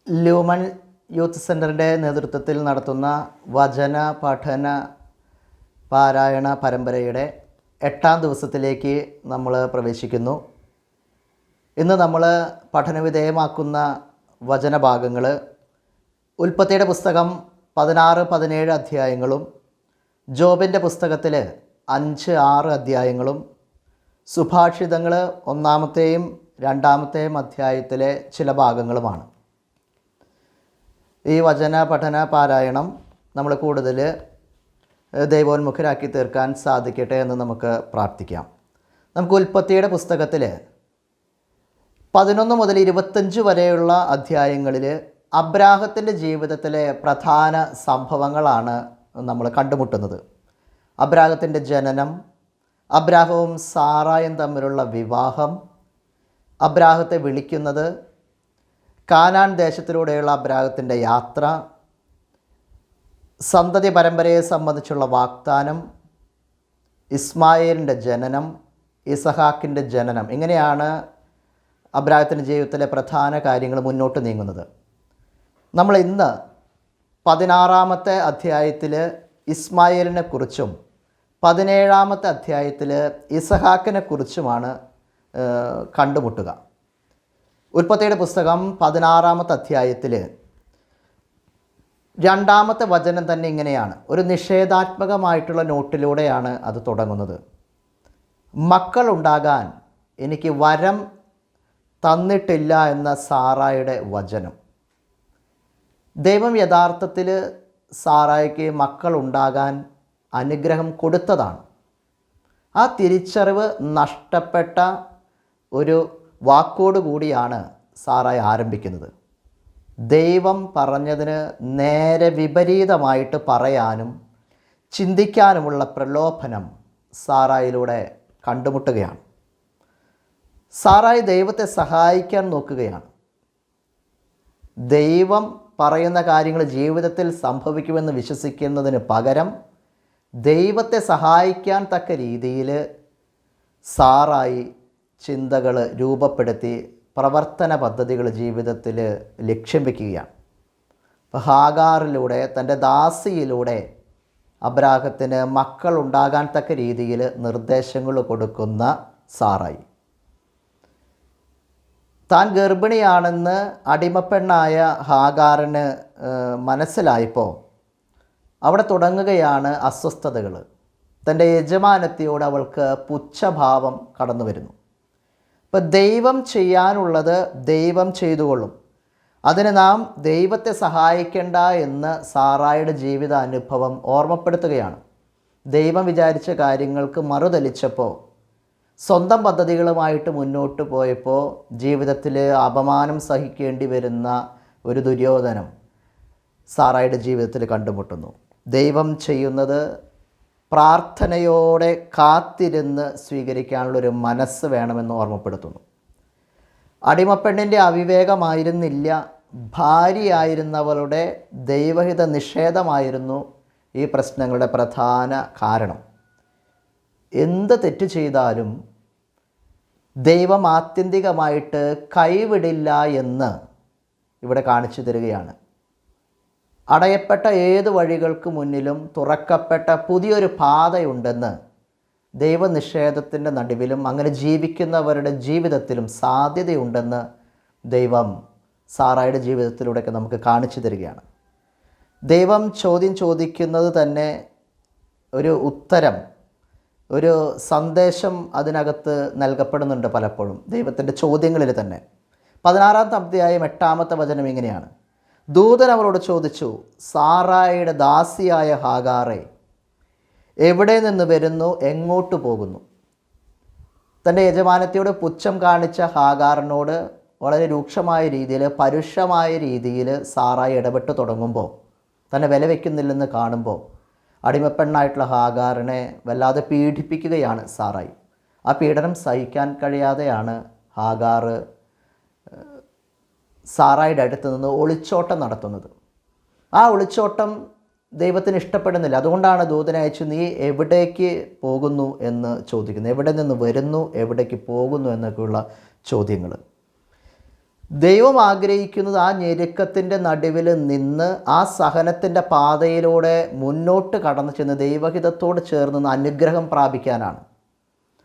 Lumen youth സെൻ്ററിൻ്റെ നേതൃത്വത്തിൽ നടത്തുന്ന വചന പഠന പാരായണ പരമ്പരയുടെ 8ാം ദിവസത്തിലേക്ക് നമ്മൾ പ്രവേശിക്കുന്നു. ഇന്ന് നമ്മൾ പഠനവിധേയമാക്കുന്ന വചനഭാഗങ്ങൾ ഉൽപ്പത്തിയുടെ പുസ്തകം 16-17 അധ്യായങ്ങളും ജോബിൻ്റെ പുസ്തകത്തിൽ 5-6 അധ്യായങ്ങളും സുഭാഷിതങ്ങൾ 1-ാമത്തെയും 2-ാമത്തെയും അധ്യായത്തിലെ ചില ഭാഗങ്ങളുമാണ്. ഈ വചന പഠന പാരായണം നമ്മൾ കൂടുതൽ ദൈവോന്മുഖരാക്കി തീർക്കാൻ സാധിക്കട്ടെ എന്ന് നമുക്ക് പ്രാർത്ഥിക്കാം. നമുക്ക് ഉൽപ്പത്തിയുടെ പുസ്തകത്തിൽ 11 മുതൽ 25 വരെയുള്ള അധ്യായങ്ങളിൽ അബ്രാഹത്തിൻ്റെ ജീവിതത്തിലെ പ്രധാന സംഭവങ്ങളാണ് നമ്മൾ കണ്ടുമുട്ടുന്നത്. അബ്രാഹത്തിൻ്റെ ജനനം, അബ്രാഹവും സാറായും തമ്മിലുള്ള വിവാഹം, അബ്രാഹത്തെ വിളിക്കുന്നത്, കാനാൻ ദേശത്തിലൂടെയുള്ള അബ്രാഹത്തിൻ്റെ യാത്ര, സന്തതി പരമ്പരയെ സംബന്ധിച്ചുള്ള വാഗ്ദാനം, ഇസ്മായേലിൻ്റെ ജനനം, ഇസഹാക്കിൻ്റെ ജനനം. ഇങ്ങനെയാണ് അബ്രാഹത്തിൻ്റെ ജീവിതത്തിലെ പ്രധാന കാര്യങ്ങൾ മുന്നോട്ട് നീങ്ങുന്നത്. നമ്മൾ ഇന്ന് 16-ാമത്തെ അധ്യായത്തിൽ ഇസ്മായേലിനെ കുറിച്ചും 17-ാമത്തെ അധ്യായത്തിൽ ഇസഹാക്കിനെ കുറിച്ചുമാണ് കണ്ടുമുട്ടുക. ഉൽപ്പത്തിയുടെ പുസ്തകം 16-ാമത്തെ അധ്യായത്തിൽ 2-ാമത്തെ വചനം തന്നെ ഇങ്ങനെയാണ്. ഒരു നിഷേധാത്മകമായിട്ടുള്ള നോട്ടിലൂടെയാണ് അത് തുടങ്ങുന്നത്. മക്കളുണ്ടാകാൻ എനിക്ക് വരം തന്നിട്ടില്ല എന്ന സാറായുടെ വചനം. ദൈവം യഥാർത്ഥത്തിൽ സാറായ്ക്ക് മക്കളുണ്ടാകാൻ അനുഗ്രഹം കൊടുത്തതാണ്. ആ തിരിച്ചറിവ് നഷ്ടപ്പെട്ട ഒരു വാക്കോട് കൂടിയാണ് സാറായി ആരംഭിക്കുന്നത്. ദൈവം പറഞ്ഞതിന് നേരെ വിപരീതമായിട്ട് പറയാനും ചിന്തിക്കാനുമുള്ള പ്രലോഭനം സാറായിലൂടെ കണ്ടുമുട്ടുകയാണ്. സാറായി ദൈവത്തെ സഹായിക്കാൻ നോക്കുകയാണ്. ദൈവം പറയുന്ന കാര്യങ്ങൾ ജീവിതത്തിൽ സംഭവിക്കുമെന്ന് വിശ്വസിക്കുന്നതിന് പകരം ദൈവത്തെ സഹായിക്കാൻ തക്ക രീതിയിൽ സാറായി ചിന്തകൾ രൂപപ്പെടുത്തി പ്രവർത്തന പദ്ധതികൾ ജീവിതത്തിൽ ലക്ഷ്യം വയ്ക്കുകയാണ്. അപ്പോൾ ഹാഗാറിലൂടെ, തൻ്റെ ദാസിയിലൂടെ അബ്രാഹത്തിന് മക്കളുണ്ടാകാൻ തക്ക രീതിയിൽ നിർദ്ദേശങ്ങൾ കൊടുക്കുന്ന സാറായി. താൻ ഗർഭിണിയാണെന്ന് അടിമപ്പെണ്ണായ ഹാഗാറിന് മനസ്സിലായപ്പോൾ അവിടെ തുടങ്ങുകയാണ് അസ്വസ്ഥതകൾ. തൻ്റെ യജമാനത്തിയോട് അവൾക്ക് പുച്ഛഭാവം കടന്നു വരുന്നു. അപ്പം ദൈവം ചെയ്യാനുള്ളത് ദൈവം ചെയ്തുകൊള്ളും, അതിന് നാം ദൈവത്തെ സഹായിക്കേണ്ട എന്ന് സാറായുടെ ജീവിതാനുഭവം ഓർമ്മപ്പെടുത്തുകയാണ്. ദൈവം വിചാരിച്ച കാര്യങ്ങൾക്ക് മറുതലിച്ചപ്പോൾ, സ്വന്തം പദ്ധതികളുമായിട്ട് മുന്നോട്ട് പോയപ്പോൾ ജീവിതത്തിൽ അപമാനം സഹിക്കേണ്ടി വരുന്ന ഒരു ദുര്യോധനം സാറായുടെ ജീവിതത്തിൽ കണ്ടുമുട്ടുന്നു. ദൈവം ചെയ്യുന്നത് പ്രാർത്ഥനയോടെ കാത്തിരുന്ന് സ്വീകരിക്കാനുള്ളൊരു മനസ്സ് വേണമെന്ന് ഓർമ്മപ്പെടുത്തുന്നു. അടിമപ്പെണ്ണിൻ്റെ അവിവേകമായിരുന്നില്ല, ഭാര്യയായിരുന്നവളുടെ ദൈവഹിത നിഷേധമായിരുന്നു ഈ പ്രശ്നങ്ങളുടെ പ്രധാന കാരണം. എന്ത് തെറ്റ് ചെയ്താലും ദൈവം ആത്യന്തികമായിട്ട് കൈവിടില്ല എന്ന് ഇവിടെ കാണിച്ചു തരികയാണ്. അടയപ്പെട്ട ഏത് വഴികൾക്ക് മുന്നിലും തുറക്കപ്പെട്ട പുതിയൊരു പാതയുണ്ടെന്ന് ദൈവനിഷേധത്തിൻ്റെ നടുവിലും അങ്ങനെ ജീവിക്കുന്നവരുടെ ജീവിതത്തിലും സാധ്യതയുണ്ടെന്ന് ദൈവം സാറായുടെ ജീവിതത്തിലൂടെയൊക്കെ നമുക്ക് കാണിച്ചു തരികയാണ്. ദൈവം ചോദ്യം ചോദിക്കുന്നത് തന്നെ ഒരു ഉത്തരം, ഒരു സന്ദേശം അതിനകത്ത് നൽകപ്പെടുന്നുണ്ട് പലപ്പോഴും ദൈവത്തിൻ്റെ ചോദ്യങ്ങളിൽ തന്നെ. 16-ാമത്തെ അധ്യായം 8-ാമത്തെ വചനം ഇങ്ങനെയാണ്. ദൂതൻ അവരോട് ചോദിച്ചു, സാറായിയുടെ ദാസിയായ ഹാഗാറേ, എവിടെ നിന്ന് വരുന്നു, എങ്ങോട്ട് പോകുന്നു? തൻ്റെ യജമാനത്തിയോട് പുച്ഛം കാണിച്ച ഹാഗാറിനോട് വളരെ രൂക്ഷമായ രീതിയിൽ, പരുഷമായ രീതിയിൽ സാറായി ഇടപെട്ട് തുടങ്ങുമ്പോൾ, തന്നെ വില വയ്ക്കുന്നില്ലെന്ന് കാണുമ്പോൾ അടിമപ്പെണ്ണായിട്ടുള്ള ഹാഗാറിനെ വല്ലാതെ പീഡിപ്പിക്കുകയാണ് സാറായി. ആ പീഡനം സഹിക്കാൻ കഴിയാതെയാണ് ഹാഗാർ സാറായുടെ അടുത്ത് നിന്ന് ഒളിച്ചോട്ടം നടത്തുന്നത്. ആ ഒളിച്ചോട്ടം ദൈവത്തിന് ഇഷ്ടപ്പെടുന്നില്ല. അതുകൊണ്ടാണ് ദൂതനെ അയച്ചു, നീ എവിടേക്ക് പോകുന്നു എന്ന് ചോദിക്കുന്നത്. എവിടെ നിന്ന് വരുന്നു, എവിടേക്ക് പോകുന്നു എന്നൊക്കെയുള്ള ചോദ്യങ്ങൾ. ദൈവം ആഗ്രഹിക്കുന്നത് ആ ഞെരുക്കത്തിൻ്റെ നടുവിൽ നിന്ന് ആ സഹനത്തിൻ്റെ പാതയിലൂടെ മുന്നോട്ട് കടന്നു ചെന്ന് ദൈവഹിതത്തോട് ചേർന്ന് അനുഗ്രഹം പ്രാപിക്കാനാണ്.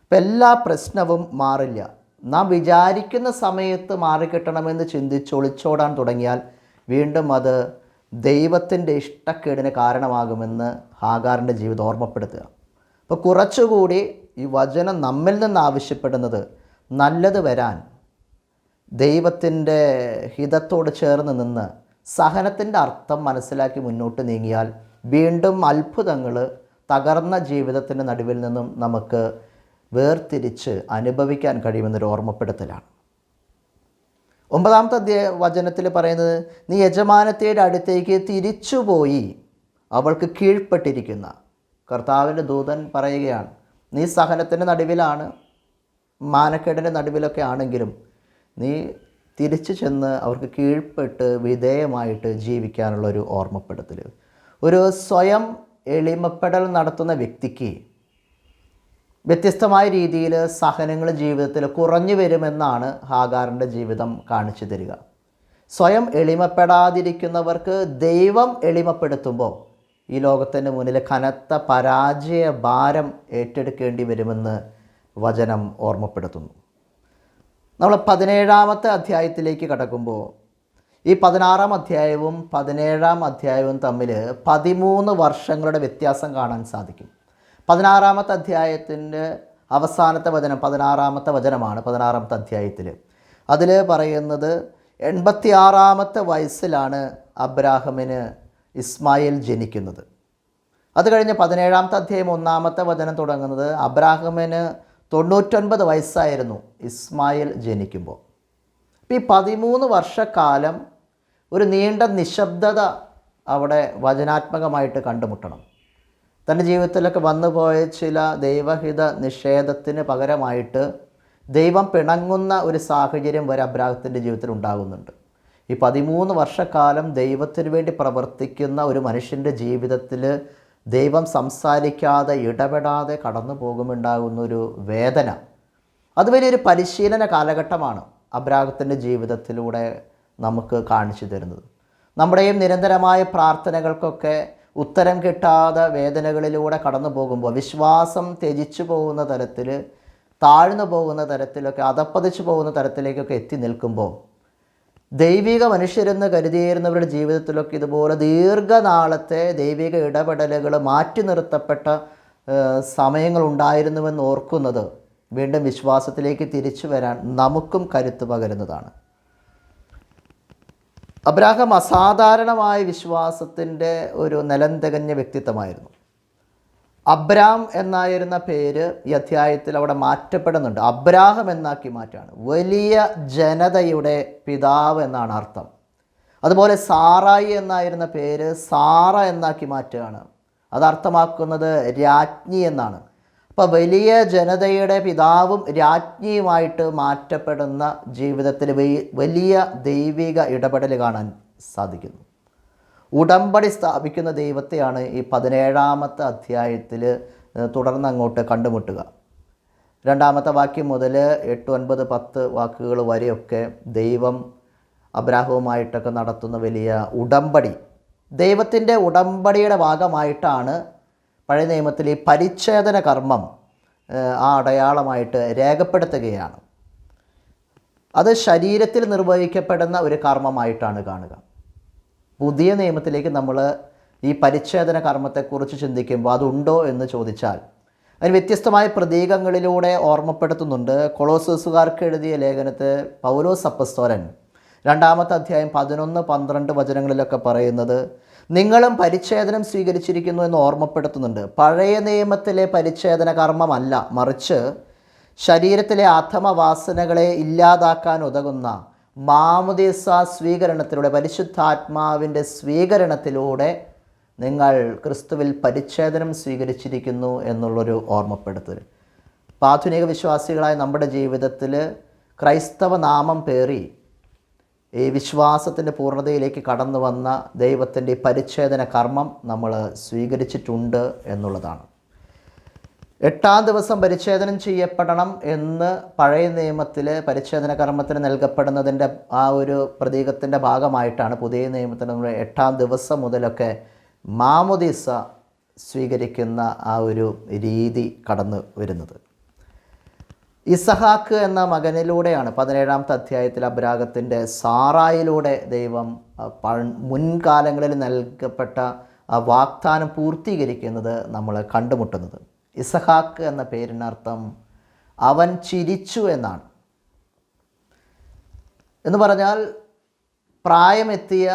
അപ്പം എല്ലാ പ്രശ്നവും മാറില്ല. നാം വിചാരിക്കുന്ന സമയത്ത് മാറിക്കിട്ടണമെന്ന് ചിന്തിച്ച് ഒളിച്ചോടാൻ തുടങ്ങിയാൽ വീണ്ടും അത് ദൈവത്തിൻ്റെ ഇഷ്ടക്കേടിന് കാരണമാകുമെന്ന് ഹാഗാറിൻ്റെ ജീവിതം ഓർമ്മപ്പെടുത്തുക. അപ്പോൾ കുറച്ചുകൂടി ഈ വചനം നമ്മിൽ നിന്ന് ആവശ്യപ്പെടുന്നത് നല്ലത് വരാൻ ദൈവത്തിൻ്റെ ഹിതത്തോട് ചേർന്ന് നിന്ന് സഹനത്തിൻ്റെ അർത്ഥം മനസ്സിലാക്കി മുന്നോട്ട് നീങ്ങിയാൽ വീണ്ടും അത്ഭുതങ്ങൾ തകർന്ന ജീവിതത്തിൻ്റെ നടുവിൽ നിന്നും നമുക്ക് വേർതിരിച്ച് അനുഭവിക്കാൻ കഴിയുമെന്നൊരു ഓർമ്മപ്പെടുത്തലാണ്. 9-ാമത്തെ വചനത്തിൽ പറയുന്നത്, നീ യജമാനത്തിയുടെ അടുത്തേക്ക് തിരിച്ചുപോയി അവൾക്ക് കീഴ്പ്പെട്ടിരിക്കുന്ന. കർത്താവിൻ്റെ ദൂതൻ പറയുകയാണ്, നീ സഹനത്തിൻ്റെ നടുവിലാണ്, മാനക്കേടിൻ്റെ നടുവിലൊക്കെ ആണെങ്കിലും നീ തിരിച്ചു ചെന്ന് അവർക്ക് കീഴ്പ്പെട്ട് വിധേയമായിട്ട് ജീവിക്കാനുള്ളൊരു ഓർമ്മപ്പെടുത്തൽ. ഒരു സ്വയം എളിമപ്പെടൽ നടത്തുന്ന വ്യക്തിക്ക് വ്യത്യസ്തമായ രീതിയിൽ സഹനങ്ങൾ ജീവിതത്തിൽ കുറഞ്ഞു വരുമെന്നാണ് ഹാഗാറിൻ്റെ ജീവിതം കാണിച്ചു തരിക. സ്വയം എളിമപ്പെടാതിരിക്കുന്നവർക്ക് ദൈവം എളിമപ്പെടുത്തുമ്പോൾ ഈ ലോകത്തിൻ്റെ മുന്നിൽ കനത്ത പരാജയ ഭാരം ഏറ്റെടുക്കേണ്ടി വരുമെന്ന് വചനം ഓർമ്മപ്പെടുത്തുന്നു. നമ്മൾ 17-ാമത്തെ അധ്യായത്തിലേക്ക് കടക്കുമ്പോൾ ഈ 16-ാം അധ്യായവും 17-ാം അധ്യായവും തമ്മിൽ 13 വർഷങ്ങളുടെ വ്യത്യാസം കാണാൻ സാധിക്കും. 16-ാമത്തെ അധ്യായത്തിൻ്റെ അവസാനത്തെ വചനം 16-ാമത്തെ വചനമാണ്. 16-ാമത്തെ അധ്യായത്തിൽ അതിൽ പറയുന്നത് 86-ാമത്തെ വയസ്സിലാണ് അബ്രാഹമിന് ഇസ്മായിൽ ജനിക്കുന്നത്. അത് കഴിഞ്ഞ് 17-ാമത്തെ അധ്യായം 1-ാമത്തെ വചനം തുടങ്ങുന്നത് അബ്രാഹമിന് 99 വയസ്സായിരുന്നു ഇസ്മായിൽ ജനിക്കുമ്പോൾ. ഈ 13 വർഷക്കാലം ഒരു നീണ്ട നിശബ്ദത അവിടെ വചനാത്മകമായിട്ട് കണ്ടുമുട്ടണം. തൻ്റെ ജീവിതത്തിലൊക്കെ വന്നുപോയ ചില ദൈവഹിത നിഷേധത്തിന് പകരമായിട്ട് ദൈവം പിണങ്ങുന്ന ഒരു സാഹചര്യം വരെ അബ്രാഹത്തിൻ്റെ ജീവിതത്തിൽ ഉണ്ടാകുന്നുണ്ട്. ഈ 13 വർഷക്കാലം ദൈവത്തിന് വേണ്ടി പ്രവർത്തിക്കുന്ന ഒരു മനുഷ്യൻ്റെ ജീവിതത്തിൽ ദൈവം സംസാരിക്കാതെ ഇടപെടാതെ കടന്നു പോകുമുണ്ടാകുന്നൊരു വേദന, അത് വലിയൊരു പരിശീലന കാലഘട്ടമാണ് അബ്രാഹത്തിൻ്റെ ജീവിതത്തിലൂടെ നമുക്ക് കാണിച്ചു തരുന്നത്. നമ്മുടെയും നിരന്തരമായ പ്രാർത്ഥനകൾക്കൊക്കെ ഉത്തരം കിട്ടാതെ വേദനകളിലൂടെ കടന്നു പോകുമ്പോൾ, വിശ്വാസം ത്യജിച്ചു പോകുന്ന തരത്തിൽ, താഴ്ന്നു പോകുന്ന തരത്തിലൊക്കെ, അധപ്പതിച്ചു പോകുന്ന തരത്തിലേക്കൊക്കെ എത്തി നിൽക്കുമ്പോൾ ദൈവിക മനുഷ്യരെന്ന് കരുതിയിരുന്നവരുടെ ജീവിതത്തിലൊക്കെ ഇതുപോലെ ദീർഘനാളത്തെ ദൈവിക ഇടപെടലുകൾ മാറ്റി നിർത്തപ്പെട്ട സമയങ്ങളുണ്ടായിരുന്നുവെന്ന് ഓർക്കുന്നത് വീണ്ടും വിശ്വാസത്തിലേക്ക് തിരിച്ചു വരാൻ നമുക്കും കരുത്ത് പകരുന്നതാണ്. അബ്രാഹാം അസാധാരണമായ വിശ്വാസത്തിൻ്റെ ഒരു നിലം തികഞ്ഞ വ്യക്തിത്വമായിരുന്നു. അബ്രാം എന്നായിരുന്ന പേര് ഈ അധ്യായത്തിൽ അവിടെ മാറ്റപ്പെടുന്നുണ്ട്. അബ്രാഹം എന്നാക്കി മാറ്റാണ്. വലിയ ജനതയുടെ പിതാവ് എന്നാണ് അർത്ഥം. അതുപോലെ സാറായി എന്നായിരുന്ന പേര് സാറ എന്നാക്കി മാറ്റുകയാണ്. അത് അർത്ഥമാക്കുന്നത് രാജ്ഞി എന്നാണ്. അപ്പോൾ വലിയ ജനതയുടെ പിതാവും രാജ്ഞിയുമായിട്ട് മാറ്റപ്പെടുന്ന ജീവിതത്തിൽ വലിയ ദൈവിക ഇടപെടൽ കാണാൻ സാധിക്കുന്നു. ഉടമ്പടി സ്ഥാപിക്കുന്ന ദൈവത്തെയാണ് ഈ 17-ാമത്തെ അധ്യായത്തിൽ തുടർന്ന് അങ്ങോട്ട് കണ്ടുമുട്ടുക. 2-ാമത്തെ വാക്യം മുതൽ 8, 9, 10 വാക്കുകൾ വരെയൊക്കെ ദൈവം അബ്രാഹവുമായിട്ടൊക്കെ നടത്തുന്ന വലിയ ഉടമ്പടി, ദൈവത്തിൻ്റെ ഉടമ്പടിയുടെ ഭാഗമായിട്ടാണ് പഴയ നിയമത്തിൽ ഈ പരിച്ഛേദന കർമ്മം ആ അടയാളമായിട്ട് രേഖപ്പെടുത്തുകയാണ്. അത് ശരീരത്തിൽ നിർവഹിക്കപ്പെടുന്ന ഒരു കർമ്മമായിട്ടാണ് കാണുക. പുതിയ നിയമത്തിലേക്ക് നമ്മൾ ഈ പരിച്ഛേദന കർമ്മത്തെക്കുറിച്ച് ചിന്തിക്കുമ്പോൾ അതുണ്ടോ എന്ന് ചോദിച്ചാൽ അതിന് വ്യത്യസ്തമായ പ്രതീകങ്ങളിലൂടെ ഓർമ്മപ്പെടുത്തുന്നുണ്ട്. കൊളോസ്സുകാർക്ക് എഴുതിയ ലേഖനത്തിൽ പൗലോസ് അപ്പസ്തോലൻ 2-ാമത്തെ അധ്യായം 11, 12 വചനങ്ങളിലൊക്കെ പറയുന്നത് നിങ്ങളും പരിച്ഛേദനം സ്വീകരിച്ചിരിക്കുന്നു എന്ന് ഓർമ്മപ്പെടുത്തുന്നുണ്ട്. പഴയ നിയമത്തിലെ പരിച്ഛേദന കർമ്മമല്ല, മറിച്ച് ശരീരത്തിലെ അധമവാസനകളെ ഇല്ലാതാക്കാൻ ഉതകുന്ന മാമോദീസ സ്വീകരണത്തിലൂടെ, പരിശുദ്ധാത്മാവിൻ്റെ സ്വീകരണത്തിലൂടെ നിങ്ങൾ ക്രിസ്തുവിൽ പരിച്ഛേദനം സ്വീകരിച്ചിരിക്കുന്നു എന്നുള്ളൊരു ഓർമ്മപ്പെടുത്തൽ. ആധുനിക വിശ്വാസികളായ നമ്മുടെ ജീവിതത്തിൽ ക്രൈസ്തവ നാമം പേറി ഈ വിശ്വാസത്തിൻ്റെ പൂർണ്ണതയിലേക്ക് കടന്നു വന്ന ദൈവത്തിൻ്റെ പരിച്ഛേദന കർമ്മം നമ്മൾ സ്വീകരിച്ചിട്ടുണ്ട് എന്നുള്ളതാണ്. 8-ാം ദിവസം പരിച്ഛേദനം ചെയ്യപ്പെടണം എന്ന് പഴയ നിയമത്തിൽ പരിച്ഛേദന കർമ്മത്തിന് നൽകപ്പെടുന്നതിൻ്റെ ആ ഒരു പ്രതീകത്തിൻ്റെ ഭാഗമായിട്ടാണ് പുതിയ നിയമത്തിൽ നമ്മൾ 8-ാം ദിവസം മുതലൊക്കെ മാമോദീസ സ്വീകരിക്കുന്ന ആ ഒരു രീതി കടന്നു വരുന്നത്. ഇസഹാക്ക് എന്ന മകനിലൂടെയാണ് 17-ാമത്തെ അധ്യായത്തിൽ അബ്രാഹത്തിൻ്റെ സാറായിലൂടെ ദൈവം മുൻകാലങ്ങളിൽ നൽകപ്പെട്ട ആ വാഗ്ദാനം പൂർത്തീകരിക്കുന്നത് നമ്മൾ കണ്ടുമുട്ടുന്നത്. ഇസഹാക്ക് എന്ന പേരിനർത്ഥം അവൻ ചിരിച്ചു എന്നാണ്. എന്ന് പറഞ്ഞാൽ പ്രായമെത്തിയ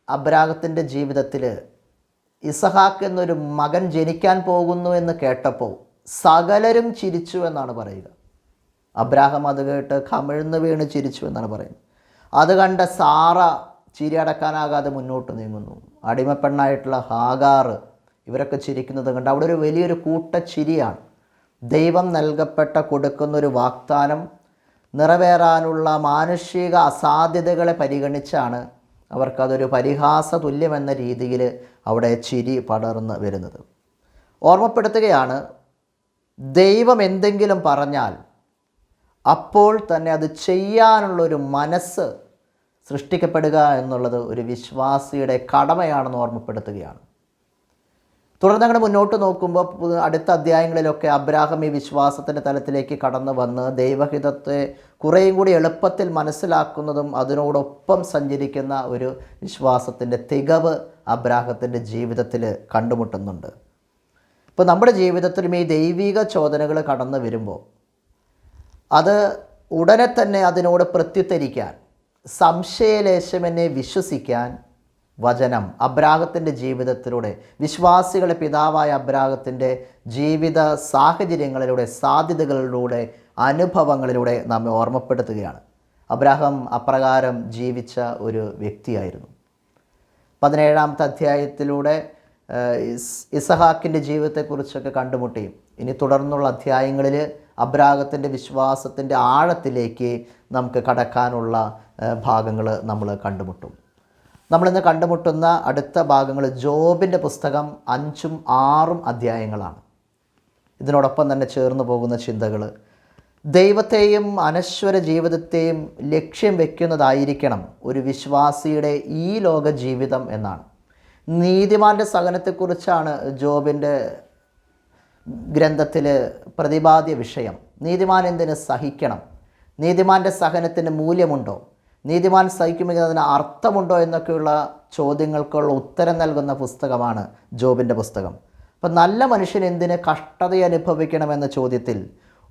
അബ്രാഹത്തിൻ്റെ ജീവിതത്തിൽ ഇസഹാക്ക് എന്നൊരു മകൻ ജനിക്കാൻ പോകുന്നു എന്ന് കേട്ടപ്പോൾ സകലരും ചിരിച്ചു എന്നാണ് പറയുക. അബ്രാഹാം അത് കേട്ട് കമിഴ്ന്ന് വീണ് ചിരിച്ചു എന്നാണ് പറയുന്നത്. അത് കണ്ട സാറ ചിരി അടക്കാനാകാതെ മുന്നോട്ട് നീങ്ങുന്നു. അടിമപ്പെണ്ണായിട്ടുള്ള ഹാഗാർ ഇവരൊക്കെ ചിരിക്കുന്നത് കണ്ട് അവിടെ ഒരു വലിയൊരു കൂട്ടച്ചിരിയാണ്. ദൈവം കൊടുക്കുന്നൊരു വാഗ്ദാനം നിറവേറാനുള്ള മാനുഷിക അസാധ്യതകളെ പരിഗണിച്ചാണ് അവർക്കതൊരു പരിഹാസ തുല്യമെന്ന രീതിയിൽ അവിടെ ചിരി പടർന്ന് വരുന്നത്. ഓർമ്മപ്പെടുത്തുകയാണ്, ദൈവം എന്തെങ്കിലും പറഞ്ഞാൽ അപ്പോൾ തന്നെ അത് ചെയ്യാനുള്ളൊരു മനസ്സ് സൃഷ്ടിക്കപ്പെടുക എന്നുള്ളത് ഒരു വിശ്വാസിയുടെ കടമയാണെന്ന് ഓർമ്മപ്പെടുത്തുകയാണ്. തുടർന്ന് അങ്ങനെ മുന്നോട്ട് നോക്കുമ്പോൾ അടുത്ത അധ്യായങ്ങളിലൊക്കെ അബ്രാഹാം ഈ വിശ്വാസത്തിൻ്റെ തലത്തിലേക്ക് കടന്നു വന്ന് ദൈവഹിതത്തെ കുറേയും കൂടി എളുപ്പത്തിൽ മനസ്സിലാക്കുന്നതും അതിനോടൊപ്പം സഞ്ചരിക്കുന്ന ഒരു വിശ്വാസത്തിൻ്റെ തികവ് അബ്രാഹത്തിൻ്റെ ജീവിതത്തിൽ കണ്ടുമുട്ടുന്നുണ്ട്. ഇപ്പോൾ നമ്മുടെ ജീവിതത്തിലും ഈ ദൈവിക ചോദനകൾ കടന്നു വരുമ്പോൾ അത് ഉടനെ തന്നെ അതിനോട് പ്രത്യുത്തരിക്കാൻ, സംശയലേശമെന്നെ വിശ്വസിക്കാൻ വചനം അബ്രാഹത്തിൻ്റെ ജീവിതത്തിലൂടെ, വിശ്വാസികളുടെ പിതാവായ അബ്രാഹത്തിൻ്റെ ജീവിത സാഹചര്യങ്ങളിലൂടെ, സാധ്യതകളിലൂടെ, അനുഭവങ്ങളിലൂടെ നമ്മെ ഓർമ്മപ്പെടുത്തുകയാണ്. അബ്രാഹാം അപ്രകാരം ജീവിച്ച ഒരു വ്യക്തിയായിരുന്നു. 17-ാമത്തെ അധ്യായത്തിലൂടെ ഇസഹാക്കിൻ്റെ ജീവിതത്തെക്കുറിച്ചൊക്കെ കണ്ടുമുട്ടിയും ഇനി തുടർന്നുള്ള അധ്യായങ്ങളിൽ അബ്രാഹത്തിൻ്റെ വിശ്വാസത്തിൻ്റെ ആഴത്തിലേക്ക് നമുക്ക് കടക്കാനുള്ള ഭാഗങ്ങൾ നമ്മൾ കണ്ടുമുട്ടും. നമ്മളിന്ന് കണ്ടുമുട്ടുന്ന അടുത്ത ഭാഗങ്ങൾ ജോബിൻ്റെ പുസ്തകം 5ഉം 6ഉം അധ്യായങ്ങളാണ്. ഇതിനോടൊപ്പം തന്നെ ചേർന്ന് പോകുന്ന ചിന്തകൾ ദൈവത്തെയും അനശ്വര ജീവിതത്തെയും ലക്ഷ്യം വയ്ക്കുന്നതായിരിക്കണം ഒരു വിശ്വാസിയുടെ ഈ ലോക ജീവിതം എന്നാണ്. നീതിമാൻ്റെ സഹനത്തെക്കുറിച്ചാണ് ജോബിൻ്റെ ഗ്രന്ഥത്തിൽ പ്രതിപാദ്യ വിഷയം. നീതിമാൻ എന്തിന് സഹിക്കണം? നീതിമാൻ്റെ സഹനത്തിന് മൂല്യമുണ്ടോ? നീതിമാൻ സഹിക്കുമെങ്കിൽ അതിന് അർത്ഥമുണ്ടോ എന്നൊക്കെയുള്ള ചോദ്യങ്ങൾക്കുള്ള ഉത്തരം നൽകുന്ന പുസ്തകമാണ് ജോബിൻ്റെ പുസ്തകം. അപ്പം നല്ല മനുഷ്യൻ എന്തിന് കഷ്ടത അനുഭവിക്കണമെന്ന ചോദ്യത്തിൽ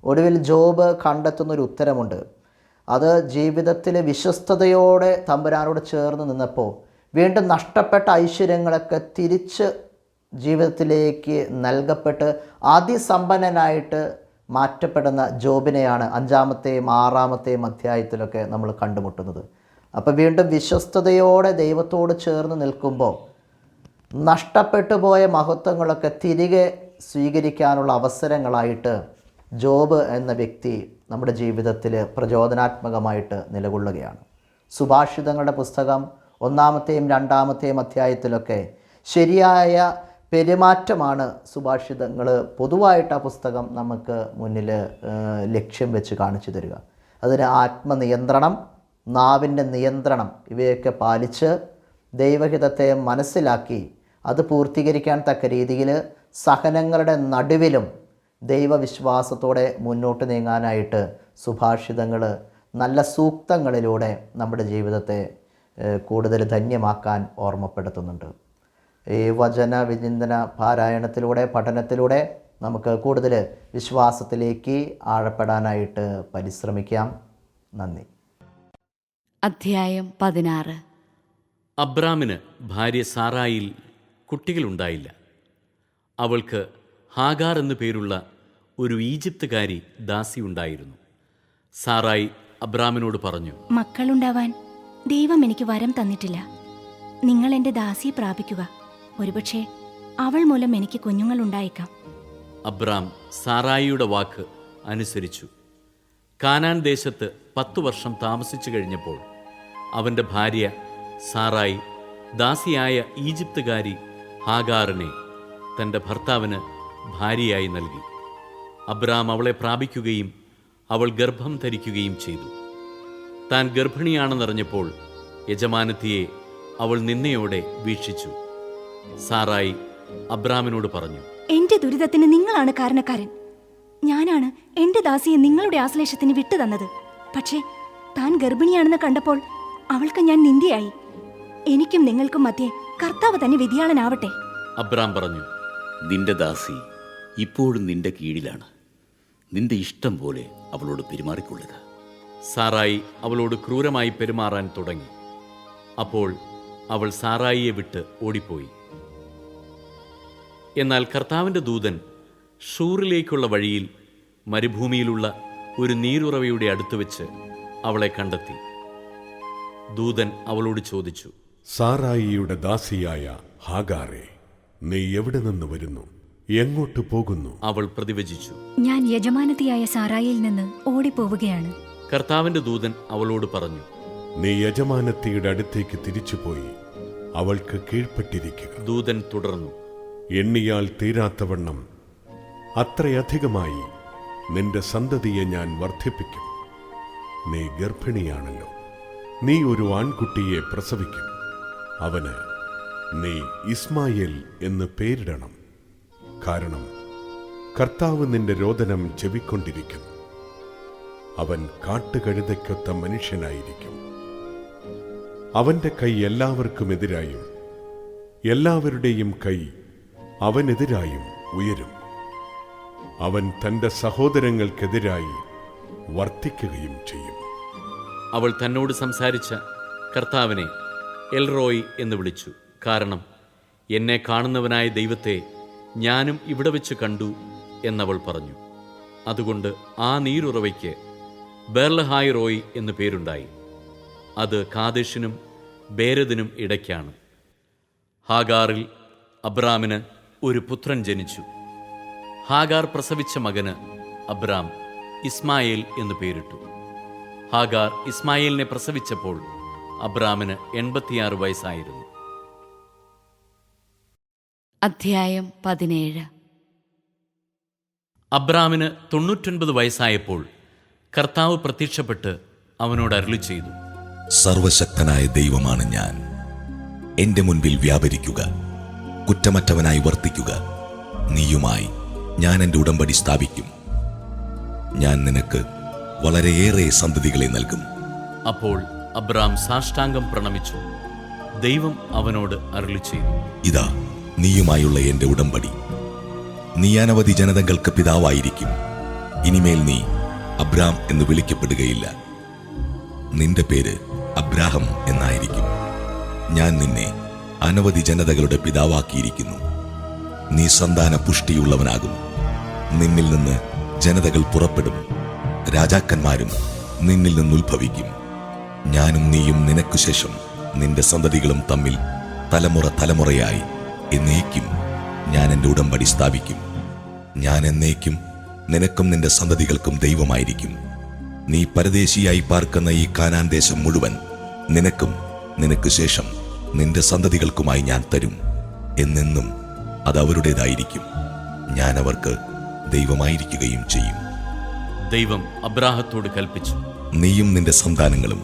ഒടുവിൽ ജോബ് കണ്ടെത്തുന്നൊരു ഉത്തരമുണ്ട്. അത് ജീവിതത്തിൽ വിശ്വസ്തയോടെ തമ്പുരാനോട് ചേർന്ന് നിന്നപ്പോൾ വീണ്ടും നഷ്ടപ്പെട്ട ഐശ്വര്യങ്ങളൊക്കെ തിരിച്ച് ജീവിതത്തിലേക്ക് നൽകപ്പെട്ട് അതിസമ്പന്നനായിട്ട് മാറ്റപ്പെടുന്ന ജോബിനെയാണ് 5-ാമത്തെയും 6-ാമത്തെയും അധ്യായത്തിലൊക്കെ നമ്മൾ കണ്ടുമുട്ടുന്നത്. അപ്പോൾ വീണ്ടും വിശ്വസ്തയോടെ ദൈവത്തോട് ചേർന്ന് നിൽക്കുമ്പോൾ നഷ്ടപ്പെട്ടു പോയ മഹത്വങ്ങളൊക്കെ തിരികെ സ്വീകരിക്കാനുള്ള അവസരങ്ങളായിട്ട് ജോബ് എന്ന വ്യക്തി നമ്മുടെ ജീവിതത്തിൽ പ്രചോദനാത്മകമായിട്ട് നിലകൊള്ളുകയാണ്. സുഭാഷിതങ്ങളുടെ പുസ്തകം 1-ാമത്തെയും 2-ാമത്തെയും അധ്യായത്തിലൊക്കെ ശരിയായ പെരുമാറ്റമാണ് സുഭാഷിതങ്ങൾ പൊതുവായിട്ട് ആ പുസ്തകം നമുക്ക് മുന്നിൽ ലക്ഷ്യം വെച്ച് കാണിച്ചു തരിക. അതിന് ആത്മനിയന്ത്രണം, നാവിൻ്റെ നിയന്ത്രണം ഇവയൊക്കെ പാലിച്ച് ദൈവഹിതത്തെ മനസ്സിലാക്കി അത് പൂർത്തീകരിക്കാൻ തക്ക രീതിയിൽ സഹനങ്ങളുടെ നടുവിലും ദൈവവിശ്വാസത്തോടെ മുന്നോട്ട് നീങ്ങാനായിട്ട് സുഭാഷിതങ്ങൾ നല്ല സൂക്തങ്ങളിലൂടെ നമ്മുടെ ജീവിതത്തെ കൂടുതൽ ധന്യമാക്കാൻ ഓർമ്മപ്പെടുത്തുന്നുണ്ട്. ഈ വചന വിചിന്തന പാരായണത്തിലൂടെ, പഠനത്തിലൂടെ നമുക്ക് കൂടുതൽ വിശ്വാസത്തിലേക്ക് ആഴപ്പെടാനായിട്ട് പരിശ്രമിക്കാം. നന്ദി. അധ്യായം 16. അബ്രാമിന് ഭാര്യ സാറായിൽ കുട്ടികളുണ്ടായില്ല. അവൾക്ക് ഹാഗാർ എന്നു പേരുള്ള ഒരു ഈജിപ്തുകാരി ദാസിയുണ്ടായിരുന്നു. സാറായി അബ്രാമിനോട് പറഞ്ഞു, മക്കളുണ്ടാവാൻ ദൈവം എനിക്ക് വരം തന്നിട്ടില്ല. നിങ്ങൾ എൻ്റെ ദാസിയെ പ്രാപിക്കുക. ഒരുപക്ഷെ അവൾ മൂലം എനിക്ക് കുഞ്ഞുങ്ങളുണ്ടായേക്കാം. അബ്രാം സാറായിയുടെ വാക്ക് അനുസരിച്ചു. കാനാൻ ദേശത്ത് 10 വർഷം താമസിച്ചു കഴിഞ്ഞപ്പോൾ അവൻ്റെ ഭാര്യ സാറായി ദാസിയായ ഈജിപ്തുകാരി ഹാഗാറിനെ തൻ്റെ ഭർത്താവിന് ഭാര്യയായി നൽകി. അബ്രാം അവളെ പ്രാപിക്കുകയും അവൾ ഗർഭം ധരിക്കുകയും ചെയ്തു. താൻ ഗർഭിണിയാണെന്നറിഞ്ഞപ്പോൾ യജമാനത്തിയെ അവൾ നിന്നയോടെ വീക്ഷിച്ചു. സാറായി അബ്രാമിനോട് പറഞ്ഞു, എന്റെ ദുരിതത്തിന് നിങ്ങളാണ് കാരണക്കാരൻ. ഞാനാണ് എന്റെ ദാസിയെ നിങ്ങളുടെ ആശ്ലേഷത്തിന് വിട്ടുതന്നത്. പക്ഷേ താൻ ഗർഭിണിയാണെന്ന് കണ്ടപ്പോൾ അവൾക്ക് ഞാൻ നിന്ദയായി. എനിക്കും നിങ്ങൾക്കും മധ്യേ കർത്താവ് തന്നെ വിധിയാളനാവട്ടെ. അബ്രാം പറഞ്ഞു, നിന്റെ ദാസി ഇപ്പോഴും നിന്റെ കീഴിലാണ്. നിന്റെ ഇഷ്ടം പോലെ അവളോട് പെരുമാറിക്കൊള്ളുക. സാറായി അവളോട് ക്രൂരമായി പെരുമാറാൻ തുടങ്ങി. അപ്പോൾ അവൾ സാറായിയെ വിട്ട് ഓടിപ്പോയി. എന്നാൽ കർത്താവിൻ്റെ ദൂതൻ ഷൂറിലേക്കുള്ള വഴിയിൽ മരുഭൂമിയിലുള്ള ഒരു നീരുറവയുടെ അടുത്ത് വെച്ച് അവളെ കണ്ടെത്തി. ദൂതൻ അവളോട് ചോദിച്ചു, സാറായിയുടെ ദാസിയായ ഹാഗാറേ, നീ എവിടെ നിന്ന് വരുന്നു? എങ്ങോട്ട് പോകുന്നു? അവൾ പ്രതിവചിച്ചു, ഞാൻ യജമാനത്തിയായ സാറായിൽ നിന്ന് ഓടിപ്പോവുകയാണ്. കർത്താവിൻ്റെ ദൂതൻ അവളോട് പറഞ്ഞു, നീ യജമാനത്തിയുടെ അടുത്തേക്ക് തിരിച്ചുപോയി അവൾക്ക് കീഴ്പ്പെട്ടിരിക്കുക. ദൂതൻ തുടർന്നു, എണ്ണിയാൽ തീരാത്തവണ്ണം അത്രയധികമായി നിന്റെ സന്തതിയെ ഞാൻ വർദ്ധിപ്പിക്കും. നീ ഗർഭിണിയാണല്ലോ. നീ ഒരു ആൺകുട്ടിയെ പ്രസവിക്കും. അവന് നീ ഇസ്മായേൽ എന്ന് പേരിടണം. കാരണം കർത്താവ് നിന്റെ രോദനം ചെവിക്കൊണ്ടിരിക്കുന്നു. അവൻ കാട്ടുകഴുതയ്ക്കൊത്ത മനുഷ്യനായിരിക്കും. അവന്റെ കൈ എല്ലാവർക്കുമെതിരായും എല്ലാവരുടെയും കൈ അവനെതിരായും ഉയരും. അവൻ തന്റെ സഹോദരങ്ങൾക്കെതിരായി വർത്തിക്കുകയും ചെയ്യും. അവൾ തന്നോട് സംസാരിച്ച കർത്താവിനെ എൽറോയ് എന്ന് വിളിച്ചു. കാരണം എന്നെ കാണുന്നവനായ ദൈവത്തെ ഞാനും ഇവിടെ വെച്ച് കണ്ടു എന്നവൾ പറഞ്ഞു. അതുകൊണ്ട് ആ നീരുറവയ്ക്ക് ബേർലഹായ് റോയ് എന്നു പേരുണ്ടായി. അത് കാദേശിനും ബേരദിനും ഇടയ്ക്കാണ്. ഹാഗാറിൽ അബ്രാമിന് ഒരു പുത്രൻ ജനിച്ചു. ഹാഗാർ പ്രസവിച്ച മകന് അബ്രാം ഇസ്മായേൽ എന്നു പേരിട്ടു. ഹാഗാർ ഇസ്മായേലിനെ പ്രസവിച്ചപ്പോൾ അബ്രാമിന് 86 വയസ്സായിരുന്നു. അധ്യായം 17. അബ്രാമിന് 99 വയസ്സായപ്പോൾ കർത്താവ് പ്രത്യക്ഷപ്പെട്ട് അവനോട് അരുളി ചെയ്തു, സർവശക്തനായ ദൈവമാണ് ഞാൻ. എന്റെ മുൻപിൽ വ്യാപരിക്കുക, കുറ്റമറ്റവനായി വർത്തിക്കുക. നീയുമായി ഞാൻ എന്റെ ഉടമ്പടി സ്ഥാപിക്കും. ഞാൻ നിനക്ക് വളരെയേറെ സന്തതികളെ നൽകും. അപ്പോൾ അബ്രാം സാഷ്ടാംഗം പ്രണമിച്ചു. ദൈവം അവനോട് അരുളി ചെയ്തു, ഇതാ നീയുമായുള്ള എന്റെ ഉടമ്പടി. നീ അനവധി ജനതകൾക്ക് പിതാവായിരിക്കും. ഇനിമേൽ നീ അബ്രാം എന്ന് വിളിക്കപ്പെടുകയില്ല. നിന്റെ പേര് അബ്രാഹം എന്നായിരിക്കും. ഞാൻ നിന്നെ അനവധി ജനതകളുടെ പിതാവാക്കിയിരിക്കുന്നു. നീ സന്താന പുഷ്ടിയുള്ളവനാകും. നിന്നിൽ നിന്ന് ജനതകൾ പുറപ്പെടും. രാജാക്കന്മാരും നിന്നിൽ നിന്നുത്ഭവിക്കും. ഞാനും നീയും നിനക്കു ശേഷം നിന്റെ സന്തതികളും തമ്മിൽ തലമുറ തലമുറയായി എന്നേക്കും ഞാൻ എൻ്റെ ഉടമ്പടി സ്ഥാപിക്കും. ഞാൻ എന്നേക്കും നിനക്കും നിന്റെ സന്തതികൾക്കും ദൈവമായിരിക്കും. നീ പരദേശിയായി പാർക്കുന്ന ഈ കാനാൻ ദേശം മുഴുവൻ നിനക്കും നിനക്ക് ശേഷം നിന്റെ സന്തതികൾക്കുമായി ഞാൻ തരും. എന്നെന്നും അത് അവരുടേതായിരിക്കും. ഞാൻ അവർക്ക് ദൈവമായിരിക്കുകയും ചെയ്യും. ദൈവം അബ്രാഹത്തോട് കൽപ്പിച്ചു, നീയും നിന്റെ സന്താനങ്ങളും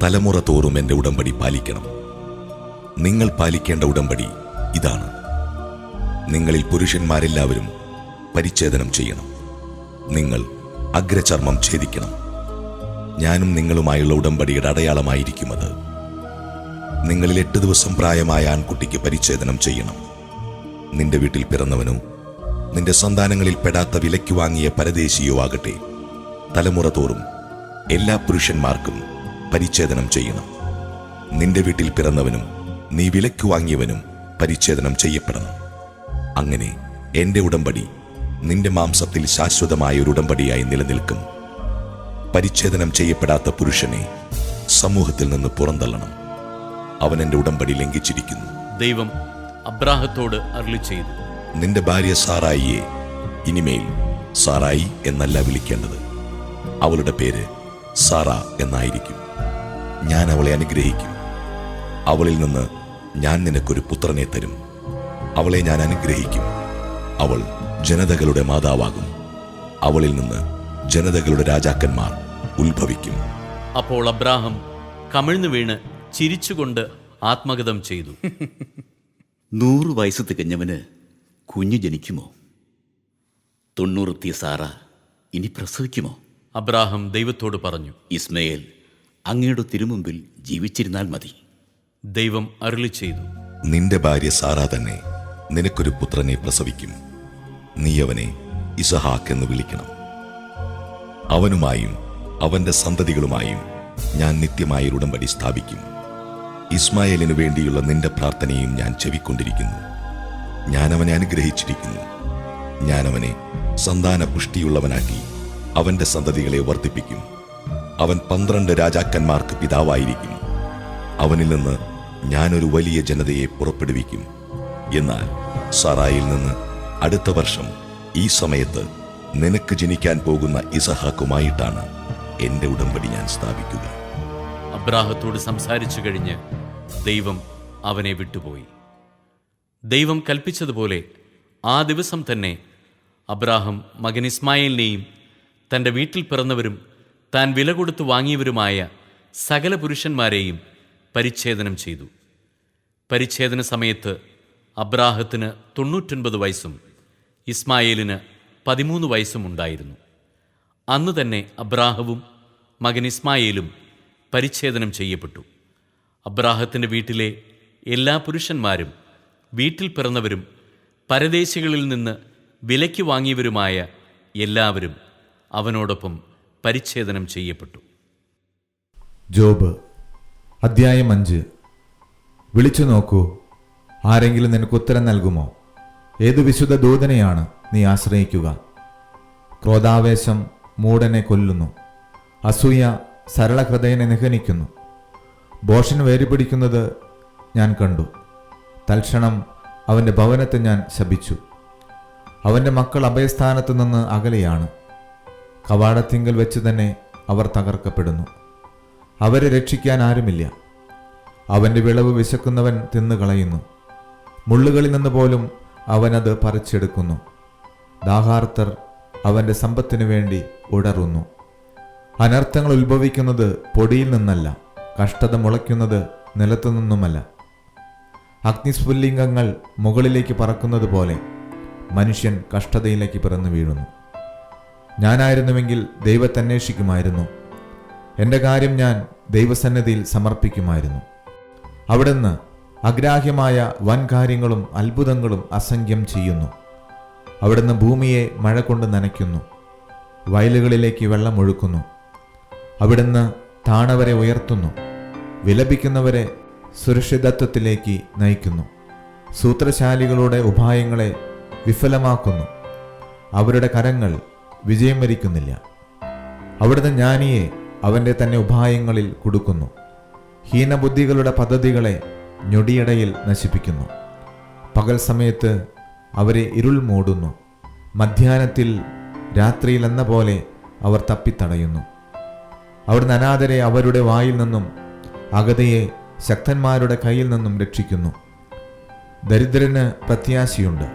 തലമുറ തോറും എൻ്റെ ഉടമ്പടി പാലിക്കണം. നിങ്ങൾ പാലിക്കേണ്ട ഉടമ്പടി ഇതാണ്: നിങ്ങളിൽ പുരുഷന്മാരെല്ലാവരും പരിച്ഛേദനം ചെയ്യണം. നിങ്ങൾ അഗ്രചർമ്മം ഛേദിക്കണം. ഞാനും നിങ്ങളുമായുള്ള ഉടമ്പടിയുടെ അടയാളമായിരിക്കുമത്. നിങ്ങളിൽ 8 ദിവസം പ്രായമായ ആൺകുട്ടിക്ക് പരിച്ഛേദനം ചെയ്യണം. നിന്റെ വീട്ടിൽ പിറന്നവനോ നിന്റെ സന്താനങ്ങളിൽ പെടാത്ത വിലയ്ക്ക് വാങ്ങിയ പരദേശിയോ ആകട്ടെ, തലമുറ തോറും എല്ലാ പുരുഷന്മാർക്കും പരിച്ഛേദനം ചെയ്യണം. നിന്റെ വീട്ടിൽ പിറന്നവനും നീ വിലയ്ക്ക് വാങ്ങിയവനും പരിച്ഛേദനം ചെയ്യപ്പെടണം. അങ്ങനെ എന്റെ ഉടമ്പടി നിന്റെ മാംസത്തിൽ ശാശ്വതമായ ഒരു ഉടമ്പടിയായി നിലനിൽക്കും. പരിച്ഛേദനം ചെയ്യപ്പെടാത്ത പുരുഷനെ സമൂഹത്തിൽ നിന്ന് പുറന്തള്ളണം. അവൻ എന്റെ ഉടമ്പടി ലംഘിച്ചിരിക്കുന്നു. ദൈവം അബ്രാഹത്തോട് അരുളി ചെയ്തു, നിന്റെ ഭാര്യ സാറായിയെ ഇനിമേൽ സാറായി എന്നല്ല വിളിക്കേണ്ടത്. അവളുടെ പേര് സാറ എന്നായിരിക്കും. ഞാൻ അവളെ അനുഗ്രഹിക്കും. അവളിൽ നിന്ന് ഞാൻ നിനക്കൊരു പുത്രനെ തരും. അവളെ ഞാൻ അനുഗ്രഹിക്കും. അവൾ ജനതകളുടെ മാതാവാകും. അവളിൽ നിന്ന് ജനതകളുടെ രാജാക്കന്മാർ ഉത്ഭവിക്കും. അപ്പോൾ അബ്രാഹം കമിഴ്ന്നു വീണ് ചിരിച്ചുകൊണ്ട് ആത്മഗതം ചെയ്തു. 100 വയസ്സ് തികഞ്ഞവന് കുഞ്ഞു ജനിക്കുമോ? 90 എത്തിയ സാറ ഇനി പ്രസവിക്കുമോ? അബ്രാഹം ദൈവത്തോട് പറഞ്ഞു, ഇസ്മയേൽ അങ്ങയുടെ തിരുമുമ്പിൽ ജീവിച്ചിരുന്നാൽ മതി. ദൈവം അരുളി ചെയ്തു, നിന്റെ ഭാര്യ സാറ തന്നെ നിനക്കൊരു പുത്രനെ പ്രസവിക്കും. നീ അവനെ ഇസഹാക്ക് എന്ന് വിളിക്കണം. അവനുമായും അവന്റെ സന്തതികളുമായും ഞാൻ നിത്യമായ ഒരു ഉടമ്പടി സ്ഥാപിക്കും. ഇസ്മായേലിനു വേണ്ടിയുള്ള നിന്റെ പ്രാർത്ഥനയും ഞാൻ ചെവിക്കൊണ്ടിരിക്കുന്നു. ഞാൻ അവനെ അനുഗ്രഹിച്ചിരിക്കുന്നു. ഞാൻ അവനെ സന്താന പുഷ്ടിയുള്ളവനാക്കി അവന്റെ സന്തതികളെ വർദ്ധിപ്പിക്കും. അവൻ 12 രാജാക്കന്മാർക്ക് പിതാവായിരിക്കും. അവനിൽ നിന്ന് ഞാനൊരു വലിയ ജനതയെ പുറപ്പെടുവിക്കും. എന്നാൽ സാറായിൽ നിന്ന് അടുത്ത വർഷം ഈ സമയത്ത് നിനക്ക് ജനിക്കാൻ പോകുന്ന ഇസഹാക്കുമായിട്ടാണ് എന്റെ ഉടമ്പടി ഞാൻ സ്ഥാപിക്കുക. അബ്രാഹത്തോട് സംസാരിച്ചു കഴിഞ്ഞ് ദൈവം അവനെ വിട്ടുപോയി. ദൈവം കൽപ്പിച്ചതുപോലെ ആ ദിവസം തന്നെ അബ്രാഹം മകൻ ഇസ്മായേലിനെയും തൻ്റെ വീട്ടിൽ പിറന്നവരും താൻ വില കൊടുത്തു വാങ്ങിയവരുമായ സകല പുരുഷന്മാരെയും പരിച്ഛേദനം ചെയ്തു. പരിച്ഛേദന സമയത്ത് അബ്രാഹത്തിന് 99 വയസ്സും ഇസ്മായേലിന് 13 വയസ്സും ഉണ്ടായിരുന്നു. അന്ന് തന്നെ അബ്രാഹവും മകൻ ഇസ്മായേലും പരിച്ഛേദനം ചെയ്യപ്പെട്ടു. അബ്രാഹത്തിൻ്റെ വീട്ടിലെ എല്ലാ പുരുഷന്മാരും വീട്ടിൽ പിറന്നവരും പരദേശികളിൽ നിന്ന് വിലയ്ക്ക് വാങ്ങിയവരുമായ എല്ലാവരും അവനോടൊപ്പം പരിച്ഛേദനം ചെയ്യപ്പെട്ടു. ജോബ് അധ്യായം 5. വിളിച്ചു നോക്കൂ, ആരെങ്കിലും നിനക്ക് ഉത്തരം നൽകുമോ? ഏതു വിശുദ്ധ ദൂതനെയാണ് നീ ആശ്രയിക്കുക? ക്രോധാവേശം മൂഢനെ കൊല്ലുന്നു, അസൂയ സരളഹൃദയനെ നിഹനിക്കുന്നു. ഭോഷൻ വേരുപിടിക്കുന്നത് ഞാൻ കണ്ടു. തൽക്ഷണം അവൻ്റെ ഭവനത്തെ ഞാൻ ശപിച്ചു. അവൻ്റെ മക്കൾ അഭയസ്ഥാനത്തു നിന്ന് അകലെയാണ്. കവാടത്തിങ്കൽ വെച്ച് തന്നെ അവർ തകർക്കപ്പെടുന്നു. അവരെ രക്ഷിക്കാൻ ആരുമില്ല. അവൻ്റെ വിളവ് വിശക്കുന്നവൻ തിന്നുകളയുന്നു. മുള്ളുകളിൽ നിന്ന് പോലും അവനത് പറിച്ചെടുക്കുന്നു. ദാഹാർത്തർ അവൻ്റെ സമ്പത്തിനു വേണ്ടി ഉടറുന്നു. അനർത്ഥങ്ങൾ ഉത്ഭവിക്കുന്നത് പൊടിയിൽ നിന്നല്ല, കഷ്ടത മുളയ്ക്കുന്നത് നിലത്തു നിന്നുമല്ല. അഗ്നിസ്ഫുല്ലിംഗങ്ങൾ മുകളിലേക്ക് പറക്കുന്നത് പോലെ മനുഷ്യൻ കഷ്ടതയിലേക്ക് പിറന്നു വീഴുന്നു. ഞാനായിരുന്നുവെങ്കിൽ ദൈവത്തെ അന്വേഷിക്കുമായിരുന്നു. എൻ്റെ കാര്യം ഞാൻ ദൈവസന്നിധിയിൽ സമർപ്പിക്കുമായിരുന്നു. അവിടുന്ന് അഗ്രാഹ്യമായ വൻ കാര്യങ്ങളും അത്ഭുതങ്ങളും അസംഖ്യം ചെയ്യുന്നു. അവിടുന്ന് ഭൂമിയെ മഴ കൊണ്ട് നനയ്ക്കുന്നു, വയലുകളിലേക്ക് വെള്ളമൊഴുക്കുന്നു. അവിടുന്ന് താണവരെ ഉയർത്തുന്നു, വിലപിക്കുന്നവരെ സുരക്ഷിതത്വത്തിലേക്ക് നയിക്കുന്നു. സൂത്രശാലികളുടെ ഉപായങ്ങളെ വിഫലമാക്കുന്നു. അവരുടെ കരങ്ങൾ വിജയം വരിക്കുന്നില്ല. അവിടുന്ന് ജ്ഞാനിയെ അവൻ്റെ തന്നെ ഉപായങ്ങളിൽ കുടുക്കുന്നു. ഹീനബുദ്ധികളുടെ പദ്ധതികളെ ഞൊടിയിടയിൽ നശിപ്പിക്കുന്നു. പകൽ സമയത്ത് അവരെ ഇരുൾ മൂടുന്നു. മധ്യാഹ്നത്തിൽ രാത്രിയിൽ എന്ന പോലെ അവർ തപ്പിത്തടയുന്നു. അവിടുന്ന് അനാഥരെ അവരുടെ വായിൽ നിന്നും അഗതിയെ ശക്തന്മാരുടെ കയ്യിൽ നിന്നും രക്ഷിക്കുന്നു. ദരിദ്രന് പ്രത്യാശയുണ്ട്.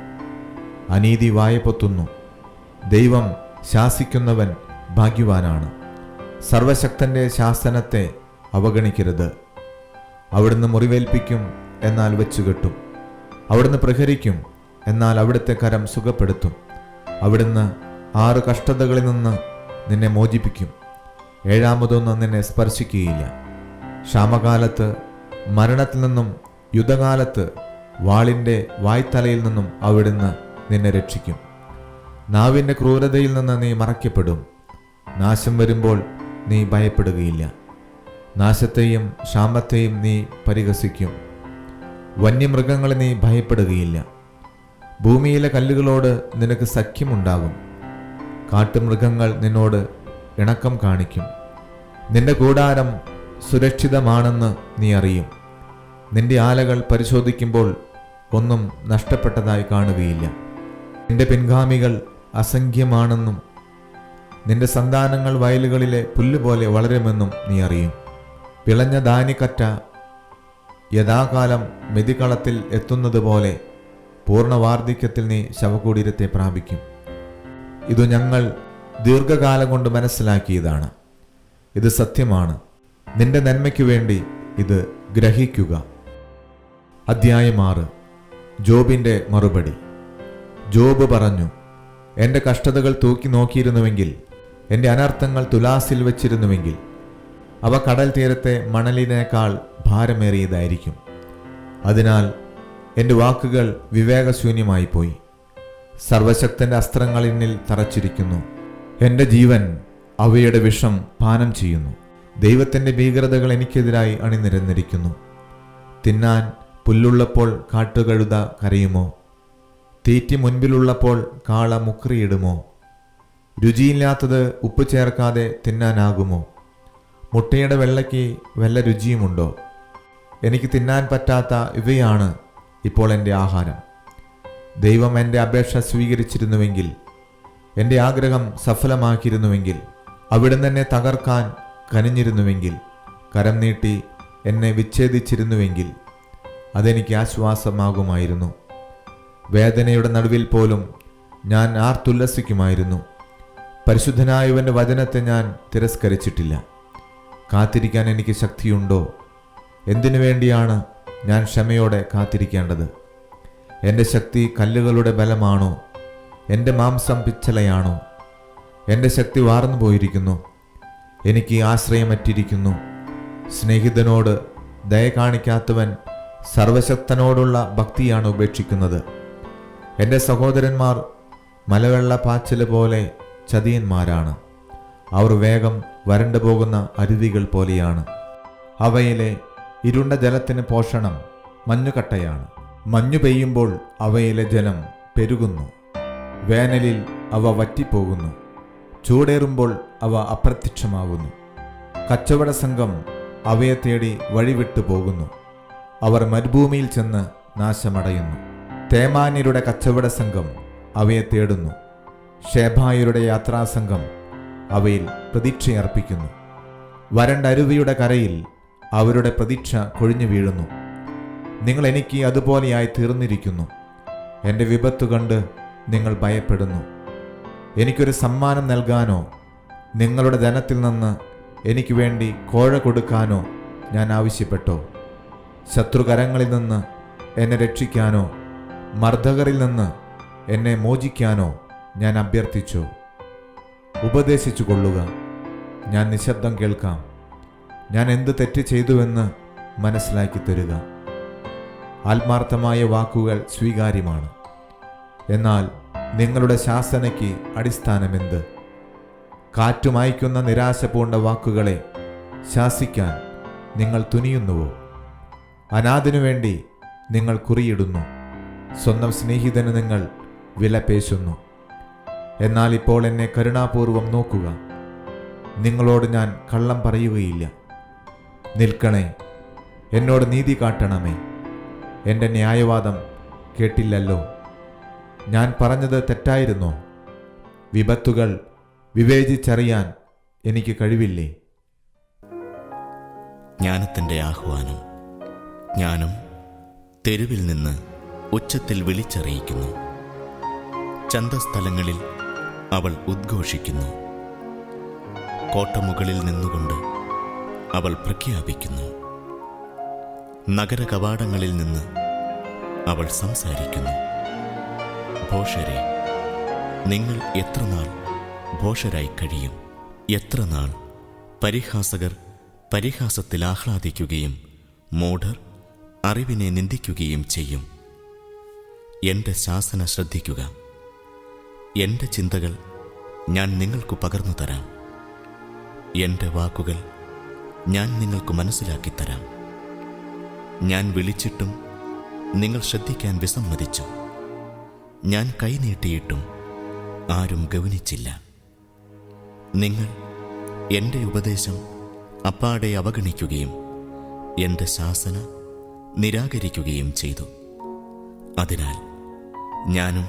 അനീതി വായപ്പൊത്തുന്നു. ദൈവം ശാസിക്കുന്നവൻ ഭാഗ്യവാനാണ്. സർവശക്തന്റെ ശാസനത്തെ അവഗണിക്കരുത്. അവിടുന്ന് മുറിവേൽപ്പിക്കും, എന്നാൽ വെച്ചുകെട്ടും. അവിടുന്ന് പ്രഹരിക്കും, എന്നാൽ അവിടുത്തെ കരം സുഖപ്പെടുത്തും. അവിടുന്ന് 6 കഷ്ടതകളിൽ നിന്ന് നിന്നെ മോചിപ്പിക്കും. 7ാമതൊന്നും നിന്നെ സ്പർശിക്കുകയില്ല. ക്ഷാമകാലത്ത് മരണത്തിൽ നിന്നും യുദ്ധകാലത്ത് വാളിൻ്റെ വായ്ത്തലയിൽ നിന്നും അവിടുന്ന് നിന്നെ രക്ഷിക്കും. നാവിൻ്റെ ക്രൂരതയിൽ നിന്ന് നീ മറയ്ക്കപ്പെടും. നാശം വരുമ്പോൾ നീ ഭയപ്പെടുകയില്ല. നാശത്തെയും ക്ഷാമത്തെയും നീ പരിഹസിക്കും. വന്യമൃഗങ്ങളെ നീ ഭയപ്പെടുകയില്ല. ഭൂമിയിലെ കല്ലുകളോട് നിനക്ക് സഖ്യമുണ്ടാകും. കാട്ടുമൃഗങ്ങൾ നിന്നോട് ഇണക്കം കാണിക്കും. നിന്റെ കൂടാരം സുരക്ഷിതമാണെന്ന് നീ അറിയും. നിന്റെ ആലകൾ പരിശോധിക്കുമ്പോൾ ഒന്നും നഷ്ടപ്പെട്ടതായി കാണുകയില്ല. നിന്റെ പിൻഗാമികൾ അസംഖ്യമാണെന്നും നിന്റെ സന്താനങ്ങൾ വയലുകളിലെ പുല്ലുപോലെ വളരുമെന്നും നീ അറിയും. പിളഞ്ഞ ധാന്യക്കറ്റ യഥാകാലം മെതികളത്തിൽ എത്തുന്നത് പോലെ പൂർണ്ണ വാർദ്ധക്യത്തിൽ നീ ശവകുടീരത്തെ പ്രാപിക്കും. ഇതു ഞങ്ങൾ ദീർഘകാലം കൊണ്ട് മനസ്സിലാക്കിയതാണ്. ഇത് സത്യമാണ്. നിന്റെ നന്മയ്ക്കു വേണ്ടി ഇത് ഗ്രഹിക്കുക. അധ്യായം 6. ജോബിൻ്റെ മറുപടി. ജോബ് പറഞ്ഞു, എൻ്റെ കഷ്ടതകൾ തൂക്കി നോക്കിയിരുന്നുവെങ്കിൽ, എൻ്റെ അനർത്ഥങ്ങൾ തുലാസിൽ വച്ചിരുന്നുവെങ്കിൽ, അവ കടൽ തീരത്തെ മണലിനേക്കാൾ ഭാരമേറിയതായിരിക്കും. അതിനാൽ എൻ്റെ വാക്കുകൾ വിവേകശൂന്യമായി പോയി. സർവശക്തൻ്റെ അസ്ത്രങ്ങൾ എന്നിൽ തറച്ചിരിക്കുന്നു. എൻ്റെ ജീവൻ അവയുടെ വിഷം പാനം ചെയ്യുന്നു. ദൈവത്തിൻ്റെ ഭീകരതകൾ എനിക്കെതിരായി അണിനിരന്നിരിക്കുന്നു. തിന്നാൻ പുല്ലുള്ളപ്പോൾ കാട്ടുകഴുത കരയുമോ? തീറ്റി മുൻപിലുള്ളപ്പോൾ കാള മുക്രിയിടുമോ? രുചിയില്ലാത്തത് ഉപ്പ് ചേർക്കാതെ തിന്നാനാകുമോ? മുട്ടയുടെ വെള്ളയ്ക്ക് വല്ല രുചിയുമുണ്ടോ? എനിക്ക് തിന്നാൻ പറ്റാത്ത ഇവയാണ് ഇപ്പോൾ എൻ്റെ ആഹാരം. ദൈവം എൻ്റെ അപേക്ഷ സ്വീകരിച്ചിരുന്നുവെങ്കിൽ, എൻ്റെ ആഗ്രഹം സഫലമാക്കിയിരുന്നുവെങ്കിൽ, അവിടുന്ന് എന്നെ തകർക്കാൻ കനിഞ്ഞിരുന്നുവെങ്കിൽ, കരം നീട്ടി എന്നെ വിച്ഛേദിച്ചിരുന്നുവെങ്കിൽ, അതെനിക്ക് ആശ്വാസമാകുമായിരുന്നു. വേദനയുടെ നടുവിൽ പോലും ഞാൻ ആർത്തുല്ലസിക്കുമായിരുന്നു. പരിശുദ്ധനായവൻ്റെ വചനത്തെ ഞാൻ തിരസ്കരിച്ചിട്ടില്ല. കാത്തിരിക്കാൻ എനിക്ക് ശക്തിയുണ്ടോ? എന്തിനു വേണ്ടിയാണ് ഞാൻ ക്ഷമയോടെ കാത്തിരിക്കേണ്ടത്? എൻ്റെ ശക്തി കല്ലുകളുടെ ബലമാണോ? എൻ്റെ മാംസം പിച്ചളയാണോ? എൻ്റെ ശക്തി വാർന്നു പോയിരിക്കുന്നു. എനിക്ക് ആശ്രയമറ്റിരിക്കുന്നു. സ്നേഹിതനോട് ദയ കാണിക്കാത്തവൻ സർവശക്തനോടുള്ള ഭക്തിയാണ് ഉപേക്ഷിക്കുന്നത്. എൻ്റെ സഹോദരന്മാർ മലവെള്ള പാച്ചില് പോലെ ചതിയന്മാരാണ്. അവർ വേഗം വരണ്ടു പോകുന്ന അരുവികൾ പോലെയാണ്. അവയിലെ ഇരുണ്ട ജലത്തിന് പോഷണം മഞ്ഞുകട്ടയാണ്. മഞ്ഞു പെയ്യുമ്പോൾ അവയിലെ ജലം പെരുകുന്നു. വേനലിൽ അവ വറ്റിപ്പോകുന്നു. ചൂടേറുമ്പോൾ അവ അപ്രത്യക്ഷമാകുന്നു. കച്ചവട സംഘം അവയെ തേടി വഴിവിട്ടു പോകുന്നു. അവർ മരുഭൂമിയിൽ ചെന്ന് നാശമടയുന്നു. തേമാന്യരുടെ കച്ചവട സംഘം അവയെ തേടുന്നു. ഷേബായരുടെ യാത്രാസംഘം അവയിൽ പ്രതീക്ഷയർപ്പിക്കുന്നു. വരണ്ട അരുവിയുടെ കരയിൽ അവരുടെ പ്രതീക്ഷ കൊഴിഞ്ഞു വീഴുന്നു. നിങ്ങൾ എനിക്ക് അതുപോലെയായി തീർന്നിരിക്കുന്നു. എൻ്റെ വിപത്തു കണ്ട് നിങ്ങൾ ഭയപ്പെടുന്നു. എനിക്കൊരു സമ്മാനം നൽകാനോ നിങ്ങളുടെ ധനത്തിൽ നിന്ന് എനിക്ക് വേണ്ടി കോഴ കൊടുക്കാനോ ഞാൻ ആവശ്യപ്പെട്ടോ? ശത്രുകരങ്ങളിൽ നിന്ന് എന്നെ രക്ഷിക്കാനോ മർദ്ദകരിൽ നിന്ന് എന്നെ മോചിക്കാനോ ഞാൻ അഭ്യർത്ഥിച്ചോ? ഉപദേശിച്ചു കൊള്ളുക, ഞാൻ നിശബ്ദം കേൾക്കാം. ഞാൻ എന്ത് തെറ്റ് ചെയ്തുവെന്ന് മനസ്സിലാക്കി തരിക. ആത്മാർത്ഥമായ വാക്കുകൾ സ്വീകാര്യമാണ്. എന്നാൽ നിങ്ങളുടെ ശാസനയ്ക്ക് അടിസ്ഥാനമെന്ത്? കാറ്റുമായ്ക്കുന്ന നിരാശ പൂണ്ട വാക്കുകളെ ശാസിക്കാൻ നിങ്ങൾ തുനിയുന്നുവോ? അനാഥിനു വേണ്ടി നിങ്ങൾ കുറിയിടുന്നു. സ്വന്തം സ്നേഹിതന് നിങ്ങൾ വിലപേശുന്നു. എന്നാൽ ഇപ്പോൾ എന്നെ കരുണാപൂർവം നോക്കുക. നിങ്ങളോട് ഞാൻ കള്ളം പറയുകയില്ല. നിൽക്കണേ, എന്നോട് നീതി കാട്ടണമേ. എൻ്റെ ന്യായവാദം കേട്ടില്ലല്ലോ. ഞാൻ പറഞ്ഞത് തെറ്റായിരുന്നോ? വിപത്തുകൾ വിവേചിച്ചറിയാൻ എനിക്ക് കഴിവില്ലേ? ജ്ഞാനത്തിൻ്റെ ആഹ്വാനം. ജ്ഞാനം തെരുവിൽ നിന്ന് ഉച്ചത്തിൽ വിളിച്ചറിയിക്കുന്നു. ചന്തസ്ഥലങ്ങളിൽ അവൾ ഉദ്ഘോഷിക്കുന്നു. കോട്ടമുകളിൽ നിന്നുകൊണ്ട് അവൾ പ്രഖ്യാപിക്കുന്നു. നഗര കവാടങ്ങളിൽ നിന്ന് അവൾ സംസാരിക്കുന്നു. ഭോഷരെ, നിങ്ങൾ എത്ര നാൾ ഭോഷരായി കഴിയും? എത്ര നാൾ പരിഹാസകർ പരിഹാസത്തിൽ ആഹ്ലാദിക്കുകയും മൂഢർ അറിവിനെ നിന്ദിക്കുകയും ചെയ്യും? എൻ്റെ ശാസന ശ്രദ്ധിക്കുക. എൻ്റെ ചിന്തകൾ ഞാൻ നിങ്ങൾക്ക് പകർന്നു തരാം. എൻ്റെ വാക്കുകൾ ഞാൻ നിങ്ങൾക്ക് മനസ്സിലാക്കിത്തരാം. ഞാൻ വിളിച്ചിട്ടും നിങ്ങൾ ശ്രദ്ധിക്കാൻ വിസമ്മതിച്ചു. ഞാൻ കൈനീട്ടിയിട്ടും ആരും ഗൗനിച്ചില്ല. നിങ്ങൾ എൻ്റെ ഉപദേശം അപ്പാടെ അവഗണിക്കുകയും എൻ്റെ ശാസന നിരാകരിക്കുകയും ചെയ്തു. അതിനാൽ ഞാനും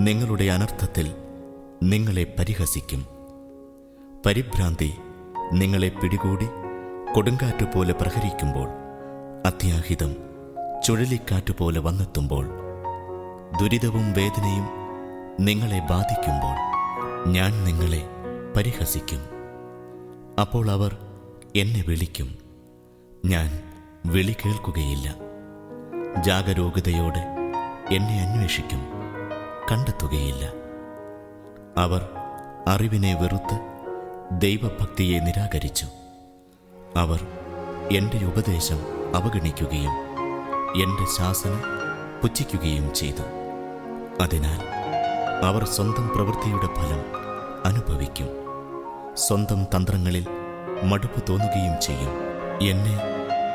നിങ്ങളുടെ അനർത്ഥത്തിൽ നിങ്ങളെ പരിഹസിക്കും. പരിഭ്രാന്തി നിങ്ങളെ പിടികൂടി കൊടുങ്കാറ്റുപോലെ പ്രഹരിക്കുമ്പോൾ, അത്യാഹിതം ചുഴലിക്കാറ്റുപോലെ വന്നെത്തുമ്പോൾ, ദുരിതവും വേദനയും നിങ്ങളെ ബാധിക്കുമ്പോൾ, ഞാൻ നിങ്ങളെ പരിഹസിക്കും. അപ്പോൾ അവർ എന്നെ വിളിക്കും, ഞാൻ വിളി കേൾക്കുകയില്ല. ജാഗരൂകതയോടെ എന്നെ അന്വേഷിക്കും, കണ്ടെത്തുകയില്ല. അവർ അറിവിനെ വെറുത്ത് ദൈവഭക്തിയെ നിരാകരിച്ചു. അവർ എൻ്റെ ഉപദേശം അവഗണിക്കുകയും എൻ്റെ ശാസനം പുച്ഛിക്കുകയും ചെയ്തു. അതിനാൽ അവർ സ്വന്തം പ്രവൃത്തിയുടെ ഫലം അനുഭവിക്കും. സ്വന്തം തന്ത്രങ്ങളിൽ മടുപ്പ് തോന്നുകയും ചെയ്യും. എന്നെ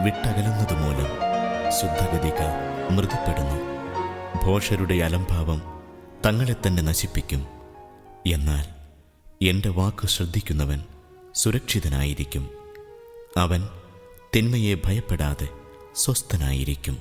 വിട്ടകലുന്നതുമൂലം ശുദ്ധഗതിക്കാർ മൃദുപ്പെടുന്നു. ഭോഷരുടെ അലംഭാവം തങ്ങളെ തന്നെ നശിപ്പിക്കും. എന്നാൽ എൻ്റെ വാക്ക് ശ്രദ്ധിക്കുന്നവൻ സുരക്ഷിതനായിരിക്കും. അവൻ തിന്മയെ ഭയപ്പെടാതെ സ്വസ്ഥനായിരിക്കും.